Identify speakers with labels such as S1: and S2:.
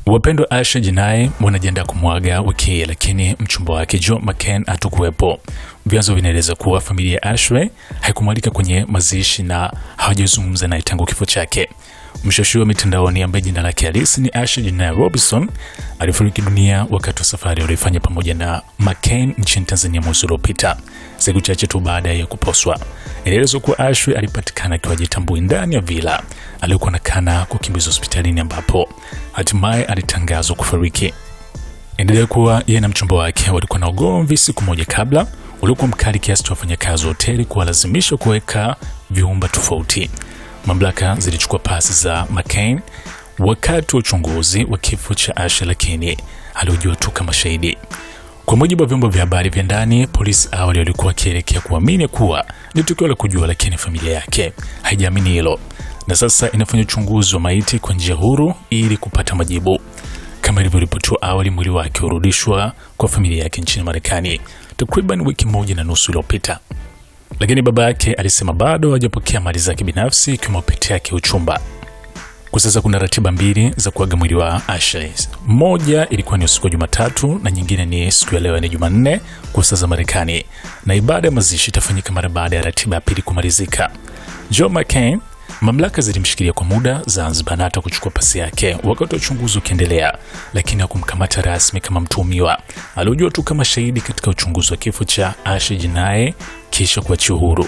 S1: Wapendwa Ashley Jinai wanajiandaa kumwaga wiki hii, lakini mchumba wake Joe McCain hatakuwepo. Vyanzo vinaeleza kuwa familia ya Ashley haikumwalika kwenye mazishi na hawajazungumza naye tangu kifo chake. Mshauri wa mitandaoni ambaye jina lake halisi ni Ashley Jinai Robinson alifariki dunia wakati wa safari aliyofanya pamoja na McCain nchini Tanzania mwezi uliopita, siku chache tu baada ya kuposwa. Inaelezwa kuwa Ashley alipatikana akiwa hajitambui ndani ya villa aliyokuwa anakaa kukimbizwa hospitalini, ambapo hatimaye alitangazwa kufariki. Endelea kuwa yeye na mchumba wake walikuwa na ugomvi siku moja kabla uliokuwa mkali kiasi cha wafanyakazi wa hoteli kuwalazimisha kuweka vyumba tofauti. Mamlaka zilichukua pasi za McCain wakati wa uchunguzi wa kifo cha Ashley, lakini alihojiwa tu kama shahidi. Kwa mujibu wa vyombo vya habari vya ndani, polisi awali walikuwa wakielekea kuamini kuwa ni tukio la kujua, lakini familia yake haijaamini hilo, na sasa inafanya uchunguzi wa maiti kwa njia huru ili kupata majibu. Kama ilivyoripotiwa awali, mwili wake urudishwa kwa familia yake nchini Marekani takriban wiki moja na nusu iliyopita, lakini baba yake alisema bado hajapokea mali zake binafsi ikiwemo pete yake uchumba. Kwa sasa kuna ratiba mbili za kuaga mwili wa Ashley. Moja ilikuwa ni siku ya Jumatatu na nyingine ni siku ya leo, ni Jumanne kwa saa za Marekani, na ibada ya mazishi itafanyika mara baada ya ratiba ya pili kumalizika. Joe McCain, mamlaka zilimshikilia kwa muda Zanzibar na hata kuchukua pasi yake wakati wa uchunguzi ukiendelea, lakini hakumkamata rasmi kama mtuhumiwa. Alihojiwa tu kama shahidi katika uchunguzi wa kifo cha Ashley Jinai kisha kuachiwa huru.